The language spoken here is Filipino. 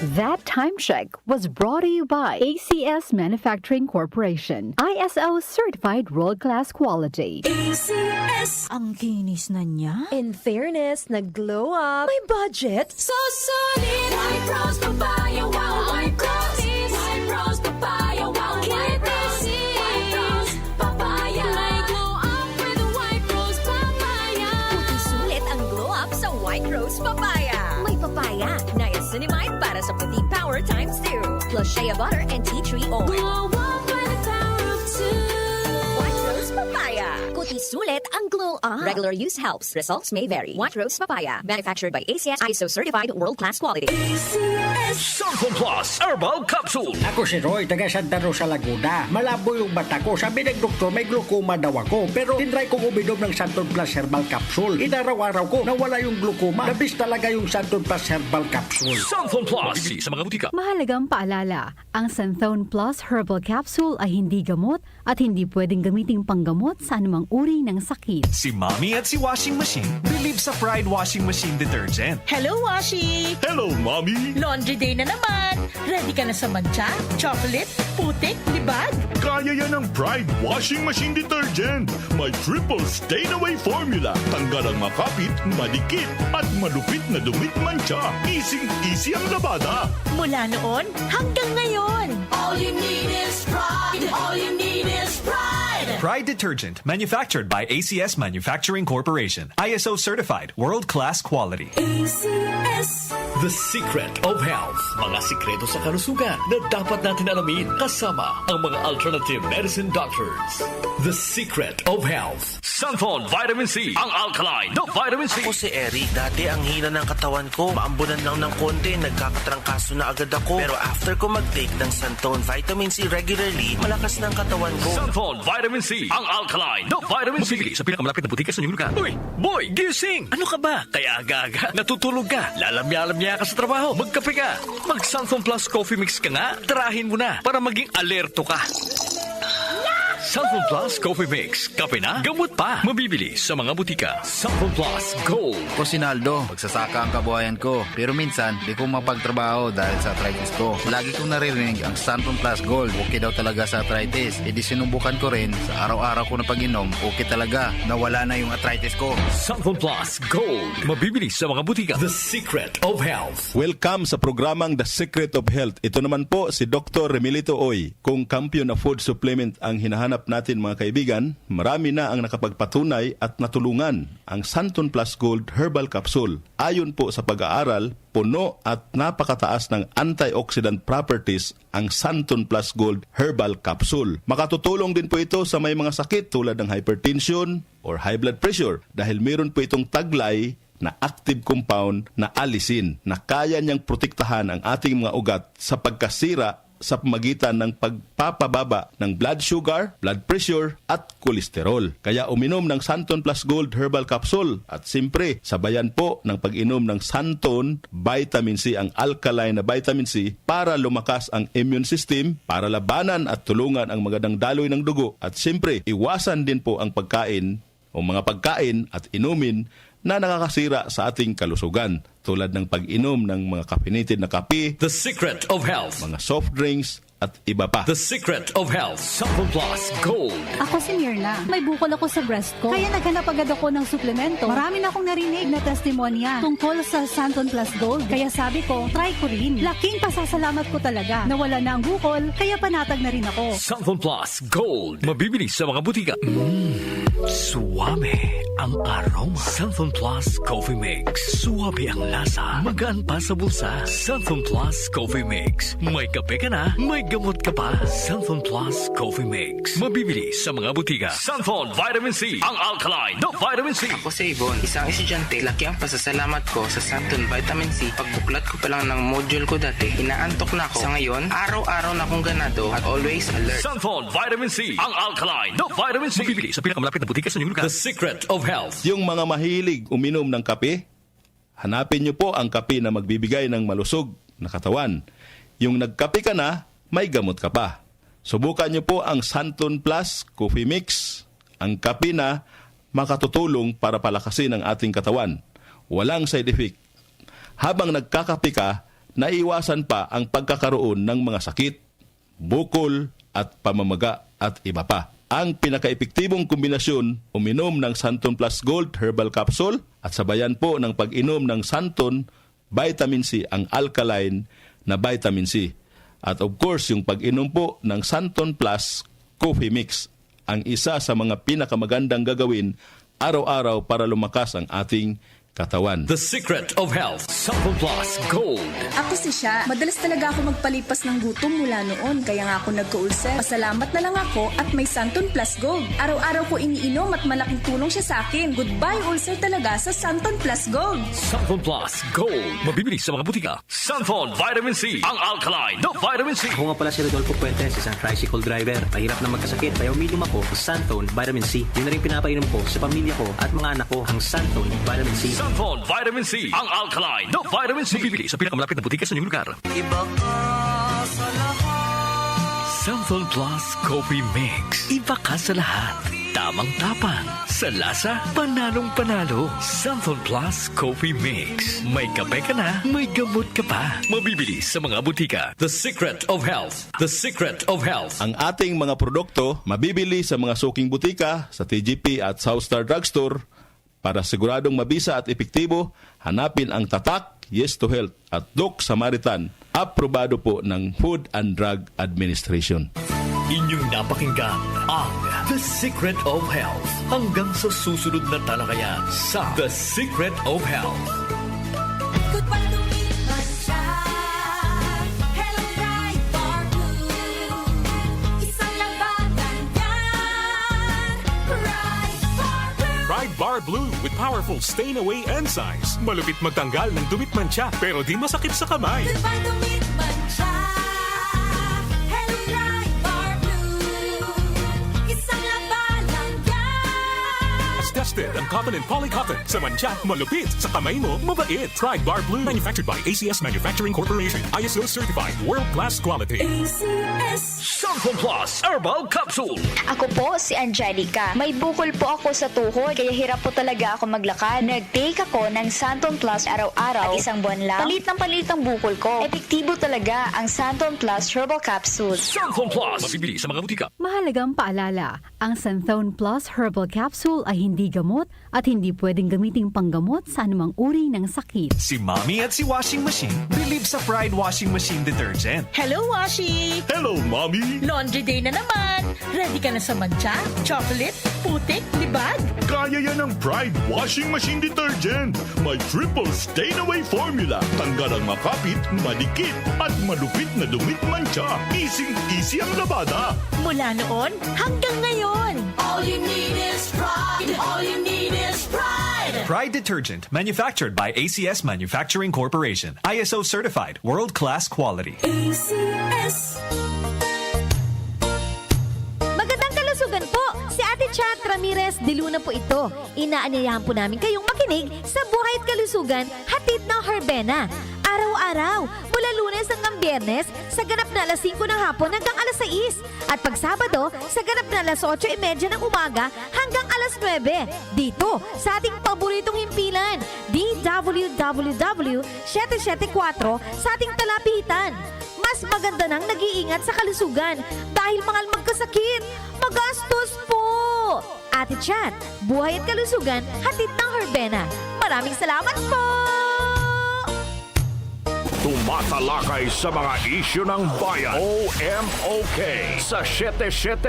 That time check was brought to you by ACS Manufacturing Corporation, ISO certified world-class quality. ACS. Ang kinis na niya. In fairness, nag-glow up. May budget. So solid. White Rose Papaya, wow, White Rose. White Rose Papaya, wow, White Rose. White Rose Papaya. May glow up with the White Rose Papaya. Puti sulit ang glow up sa White Rose Papaya. May papaya, niacinamide para sa puti power times 2. Plus shea butter and tea tree oil. Glow up with the power of two. White Rose Papaya. Puti sulit ang glow up. Regular use helps. Results may vary. White Rose Papaya. Manufactured by ACS ISO certified world-class quality. Santon Plus Herbal Capsule. Ako si Roy, taga Santa Rosa, Laguna. Malabo yung mata ko. Sabi ng doktor, may glaucoma daw ako. Pero tinry kong uminom ng Santon Plus Herbal Capsule. Inaraw-araw ko, nawala yung glaucoma. Nabis talaga yung Santon Plus Herbal Capsule. Santon Plus. Bibili sa mga butika. Mahalagang paalala, ang Santhone Plus Herbal Capsule ay hindi gamot at hindi pwedeng gamiting panggamot sa anumang uri ng sakit. Si Mommy at si Washing Machine believe sa Pride Washing Machine Detergent. Hello, Washi! Hello, Mommy. Laundry day na naman. Ready ka na sa mancha, chocolate, putik, libag? Kaya yan ang Pride Washing Machine Detergent. May triple stain-away formula. Tanggal ang makapit, madikit, at malupit na dumit mancha. Easy ang labada. Mula noon hanggang ngayon. All you need is pride. All you need is pride. Pride Detergent, manufactured by ACS Manufacturing Corporation. ISO certified, world-class quality. ACS. The Secret of Health. Mga sikreto sa kalusugan na dapat natin alamin kasama ang mga alternative medicine doctors. The Secret of Health. Santon Vitamin C. Ang alkaline na vitamin C. Ako si Eric. Dati ang hina ng katawan ko. Maambunan lang ng konti. Nagkakatrangkaso na agad ako. Pero after ko mag-take ng Santon Vitamin C regularly, malakas ng katawan ko. Santon Vitamin C. Ang alkaline na vitamin C. Mabili sa pinakamalapit na butika sa inyong lugar. Uy, boy, gising! Ano ka ba? Kaya aga-aga. Natutulog ka. Lalamya-lamya ka sa trabaho. Magkape ka. Mag-Santon Plus Coffee Mix ka nga. Tarahin mo na para maging alerto ka. Santon Plus Coffee Mix. Kape na, gamot pa. Mabibili sa mga butika. Santon Plus Gold. Ako si Naldo, magsasaka ang kabuhayan ko. Pero minsan, di ko mapagtrabaho dahil sa arthritis ko. Lagi kong naririnig ang Santon Plus Gold. Okay daw talaga sa arthritis. E di sinubukan ko rin. Sa araw-araw ko na pag-inom, okay talaga. Nawala na yung arthritis ko. Santon Plus Gold. Mabibili sa mga butika. The Secret of Health. Welcome sa programang The Secret of Health. Ito naman po si Dr. Remilito Oy. Kung kampiyon na food supplement ang hinahanap natin mga kaibigan, marami na ang nakapagpatunay at natulungan ang Santon Plus Gold Herbal Capsule. Ayon po sa pag-aaral, puno at napakataas ng antioxidant properties ang Santon Plus Gold Herbal Capsule. Makatutulong din po ito sa may mga sakit tulad ng hypertension or high blood pressure dahil meron po itong taglay na active compound na alisin na kaya niyang protektahan ang ating mga ugat sa pagkasira sa pamagitan ng pagpapababa ng blood sugar, blood pressure, at kolesterol. Kaya uminom ng Santon Plus Gold Herbal Capsule at simpre, sabayan po ng pag-inom ng Santon Vitamin C, ang alkaline na vitamin C, para lumakas ang immune system, para labanan at tulungan ang magandang daloy ng dugo. At simpre, iwasan din po ang pagkain o mga pagkain at inumin na nakakasira sa ating kalusugan tulad ng pag-inom ng mga caffeinated na kape, The Secret of Health. mga soft drinks at iba pa. The Secret of Health. Santon Plus Gold. Ako si Mirna. May bukol ako sa breast ko. Kaya naghanap agad ako ng suplemento. Marami na akong narinig na testimonya tungkol sa Santon Plus Gold. Kaya sabi ko, try ko rin. Laking pasasalamat ko talaga. Nawala na ang bukol, kaya panatag na rin ako. Santon Plus Gold. Mabibili sa mga butika. Suwabe ang aroma. Santon Plus Coffee Mix. Suwabe ang lasa. Magaan pa sa bulsa. Santon Plus Coffee Mix. May kape ka na, may gamot ka pa. Santon Plus Coffee Mix. Mabibili sa mga butika. Santon Vitamin C. Ang alkaline na vitamin C. Ako si Ibon, isang estudyante. Laki ang pasasalamat ko sa Santon Vitamin C. Pagbuklat ko pa lang ng module ko dati, inaantok na ako. Sa ngayon, araw-araw na akong ganado at always alert. Santon Vitamin C. Ang alkaline na vitamin C. Mabibili sa pinakamalapit na butika sa inyong lugar. The Secret of Health. Yung mga mahilig uminom ng kape, hanapin niyo po ang kape na magbibigay ng malusog na katawan. Yung nagkape ka na, may gamot ka pa. Subukan niyo po ang Santon Plus Coffee Mix, ang kape na makatutulong para palakasin ang ating katawan. Walang side effect. Habang nagkakape ka, naiwasan pa ang pagkakaroon ng mga sakit, bukol at pamamaga at iba pa. Ang pinaka-epektibong kombinasyon, uminom ng Santon Plus Gold Herbal Capsule at sabayan po ng pag-inom ng Santon Vitamin C, ang alkaline na vitamin C. At of course, yung pag-inom po ng Santon Plus Coffee Mix, ang isa sa mga pinakamagandang gagawin araw-araw para lumakas ang ating katawan. The Secret of Health, Santon Plus Gold. Ako si Sha. Madalas talaga ako magpalipas ng gutom mula noon, kaya nga ako nagka-ulcer. Pasalamat na lang ako at may Santon Plus Gold. Araw-araw ko iniinom at malaking tulong siya sa akin. Goodbye ulcer talaga sa Santon Plus Gold. Santon Plus Gold. Mabibili sa mga butika. Santon Vitamin C, ang alkaline na vitamin C. Ako nga pala si Rodolfo Puentes, isang tricycle driver. Mahirap na magkasakit, kaya uminom ako ng Santon Vitamin C. Yun na rin pinapainom ko sa pamilya ko at mga anak ko, ang Santon Vitamin C. Santon Vitamin C, ang alkaline na vitamin C. Bibili sa pinakamalapit na butika sa inyong lugar. Iba ka sa lahat. Santon Plus Coffee Mix. Iba ka sa lahat. Tamang-tapang. Sa lasa, panalong-panalo. Santon Plus Coffee Mix. May kape ka na, may gamot ka pa. Mabibili sa mga butika. The Secret of Health. The Secret of Health. Ang ating mga produkto mabibili sa mga suking butika, sa TGP at Southstar Drugstore. Para siguradong mabisa at epektibo, hanapin ang tatak Yes to Health at Doc Samaritan. Aprobado po ng Food and Drug Administration. Inyong napakinggan ang The Secret of Health. Hanggang sa susunod na talakayan sa The Secret of Health. Goodbye to me, Masya. Hello, Bright Bar Blue. Isang labanan yan. Bright Bar Blue. Pride Bar Blue with powerful stain-away enzymes. Malupit magtanggal ng dumit mancha pero di masakit sa kamay. Goodbye to me, Masya. Hello, Bright Bar Blue. Isang labanan yan. As tested ang cotton and polycotton. Sa mancha, malupit. Sa kamay mo, mabait. Pride Bar Blue. Manufactured by ACS Manufacturing Corporation. ISO certified. World-class quality. ACS. Santon Plus Herbal Capsule. Ako po si Angelica. May bukol po ako sa tuhod, kaya hirap po talaga ako maglakad. Nag-take ako ng Santon Plus araw-araw at isang buwan lang. Palit ng bukol ko. Epektibo talaga ang Santon Plus Herbal Capsule. Santon Plus. Mabibili sa mga butika. Mahalagang paalala, ang Santon Plus Herbal Capsule ay hindi gamot at hindi pwedeng gamiting panggamot sa anumang uri ng sakit. Si Mommy at si Washing Machine believe sa Pride Washing Machine Detergent. Hello, Washi! Hello, Mommy! Laundry day na naman. Ready ka na sa mancha, chocolate, putik, libag? Kaya yan ang Pride Washing Machine Detergent. May triple stain-away formula. Tanggal ang makapit, madikit, at malupit na dumit mancha. Easy ang labada. Mula noon hanggang ngayon. All you need is pride. All you need is pride. Pride Detergent, manufactured by ACS Manufacturing Corporation. ISO certified, world-class quality. ACS. Magandang kalusugan po! Si Ate Chat Ramirez de Luna po ito. Inaanyayahan po namin kayong makinig sa Buhay at Kalusugan, hatid ng Herbena. Araw-araw, mula Lunes hanggang Biyernes, sa ganap na alas 5 ng hapon hanggang alas 6. At pag Sabado, sa ganap na alas 8:30 ng umaga hanggang alas 9. Dito, sa ating paboritong himpilan, DWWW 774 sa ating talapitan. Mas maganda nang nag-iingat sa kalusugan dahil mahal magkasakit. Magastos po! Ate Chat, Buhay at Kalusugan, hatid ng Herbena. Maraming salamat po! Tumatalakay sa mga isyu ng bayan. OMOK sa 77